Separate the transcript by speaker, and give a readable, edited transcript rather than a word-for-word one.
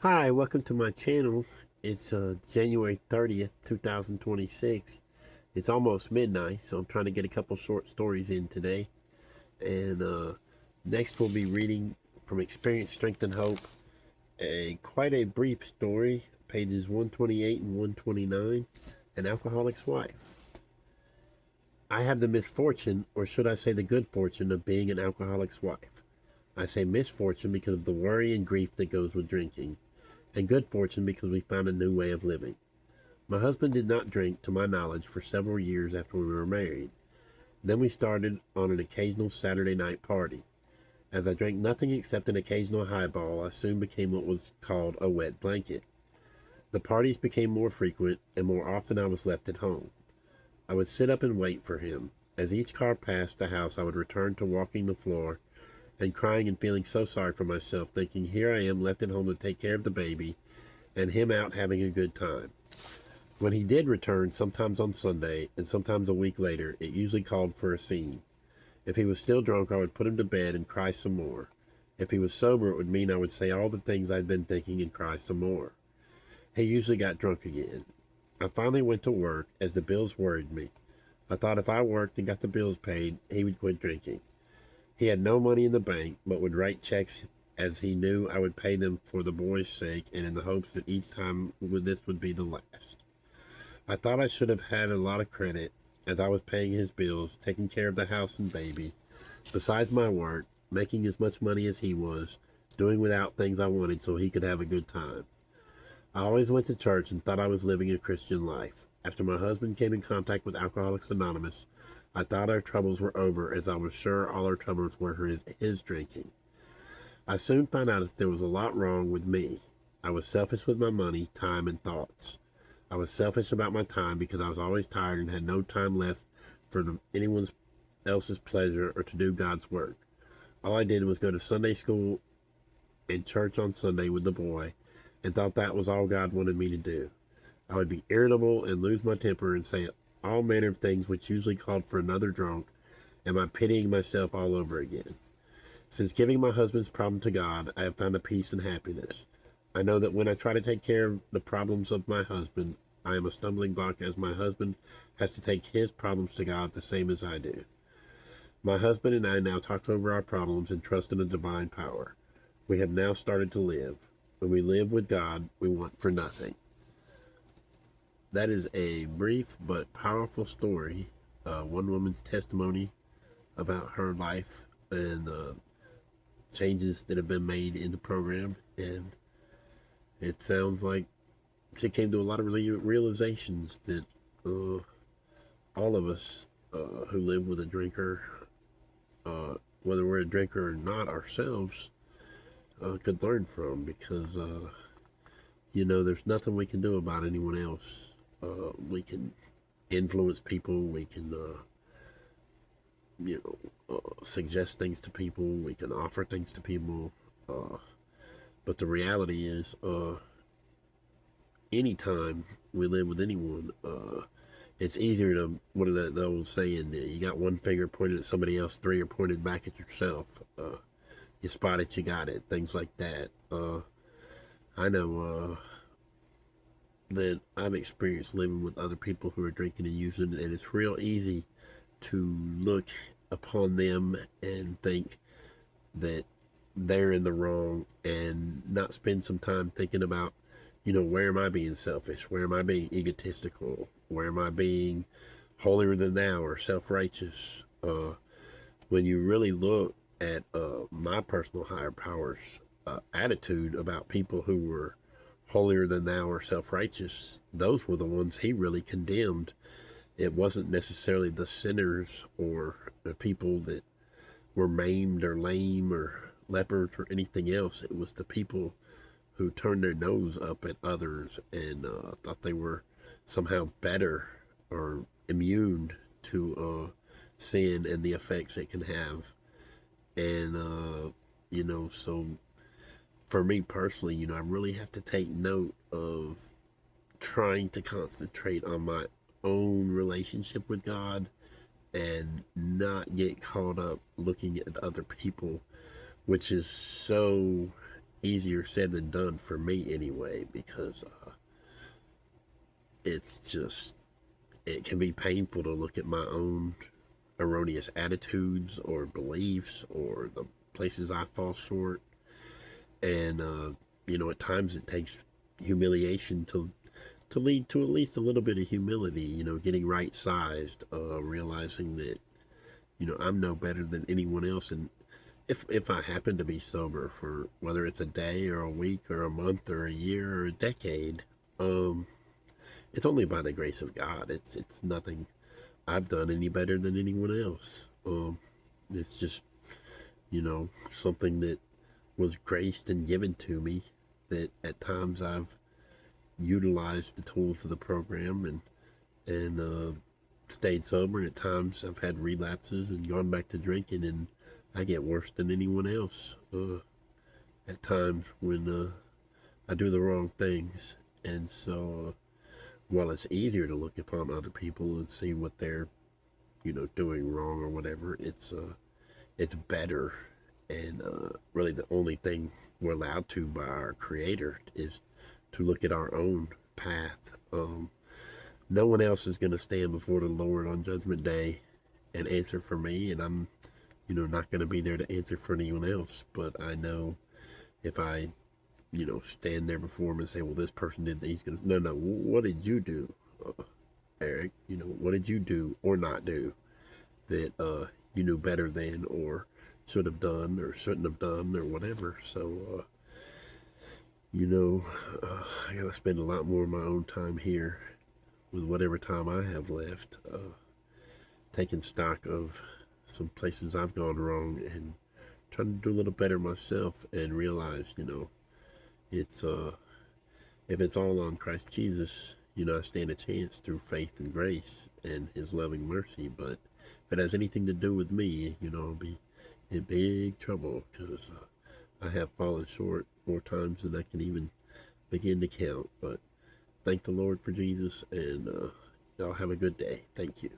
Speaker 1: Hi, welcome to my channel. It's January 30th, 2026. It's almost midnight, so I'm trying to get a couple short stories in today. And next we'll be reading from Experience, Strength, and Hope, quite a brief story, pages 128 and 129, An Alcoholic's Wife. I have the misfortune, or should I say the good fortune, of being an alcoholic's wife. I say misfortune because of the worry and grief that goes with drinking, and good fortune because we found a new way of living. My husband did not drink, to my knowledge, for several years after we were married. Then we started on an occasional Saturday night party. As I drank nothing except an occasional highball, I soon became what was called a wet blanket. The parties became more frequent, and more often I was left at home. I would sit up and wait for him. As each car passed the house, I would return to walking the floor and crying and feeling so sorry for myself, thinking, here I am left at home to take care of the baby, and him out having a good time. When he did return, sometimes on Sunday and sometimes a week later, it usually called for a scene. If he was still drunk, I would put him to bed and cry some more. If he was sober, it would mean I would say all the things I'd been thinking and cry some more. He usually got drunk again. I finally went to work as the bills worried me. I thought if I worked and got the bills paid, he would quit drinking. He had no money in the bank, but would write checks as he knew I would pay them for the boy's sake and in the hopes that each time this would be the last. I thought I should have had a lot of credit as I was paying his bills, taking care of the house and baby, besides my work, making as much money as he was, doing without things I wanted so he could have a good time. I always went to church and thought I was living a Christian life. After my husband came in contact with Alcoholics Anonymous, I thought our troubles were over, as I was sure all our troubles were his drinking. I soon found out that there was a lot wrong with me. I was selfish with my money, time, and thoughts. I was selfish about my time because I was always tired and had no time left for anyone else's pleasure or to do God's work. All I did was go to Sunday school and church on Sunday with the boy and thought that was all God wanted me to do. I would be irritable and lose my temper and say all manner of things which usually called for another drunk, and my pitying myself all over again. Since giving my husband's problem to God, I have found a peace and happiness. I know that when I try to take care of the problems of my husband, I am a stumbling block, as my husband has to take his problems to God the same as I do. My husband and I now talk over our problems and trust in a divine power. We have now started to live. When we live with God, we want for nothing. That is a brief but powerful story. One woman's testimony about her life and changes that have been made in the program. And it sounds like she came to a lot of realizations that all of us who live with a drinker, whether we're a drinker or not ourselves, could learn from, because there's nothing we can do about anyone else. We can influence people. We can, suggest things to people. We can offer things to people. But the reality is, anytime we live with anyone, it's easier to, what is that the old saying? You got one finger pointed at somebody else, three are pointed back at yourself. You spot it, you got it. Things like that. I know that I've experienced living with other people who are drinking and using, and it's real easy to look upon them and think that they're in the wrong and not spend some time thinking about, where am I being selfish? Where am I being egotistical? Where am I being holier than thou or self-righteous? When you really look at my personal higher powers attitude about people who were holier than thou or self-righteous, those were the ones he really condemned. It wasn't necessarily the sinners or the people that were maimed or lame or lepers or anything else. It was the people who turned their nose up at others and thought they were somehow better or immune to sin and the effects it can have. And, so for me personally, I really have to take note of trying to concentrate on my own relationship with God and not get caught up looking at other people, which is so easier said than done for me anyway, because it's just, it can be painful to look at my own erroneous attitudes or beliefs or the places I fall short. And, at times it takes humiliation to lead to at least a little bit of humility, getting right sized, realizing that, I'm no better than anyone else. And if I happen to be sober for whether it's a day or a week or a month or a year or a decade, it's only by the grace of God. It's nothing I've done any better than anyone else. It's just, something that was graced and given to me, that at times I've utilized the tools of the program and stayed sober, and at times I've had relapses and gone back to drinking, and I get worse than anyone else at times when I do the wrong things. And so while it's easier to look upon other people and see what they're doing wrong or whatever, it's better, and really the only thing we're allowed to by our Creator is to look at our own path. No one else is going to stand before the Lord on Judgment Day and answer for me, and I'm not going to be there to answer for anyone else. But I know if I stand there before him and say, well, this person did that, he's going to, no, what did you do, Eric? What did you do or not do that you knew better than, or should have done, or shouldn't have done, or whatever. So I gotta spend a lot more of my own time here with whatever time I have left, taking stock of some places I've gone wrong and trying to do a little better myself, and realize it's if it's all on Christ Jesus, I stand a chance through faith and grace and his loving mercy. But if it has anything to do with me, I'll be in big trouble, because I have fallen short more times than I can even begin to count. But thank the Lord for Jesus, and y'all have a good day. Thank you.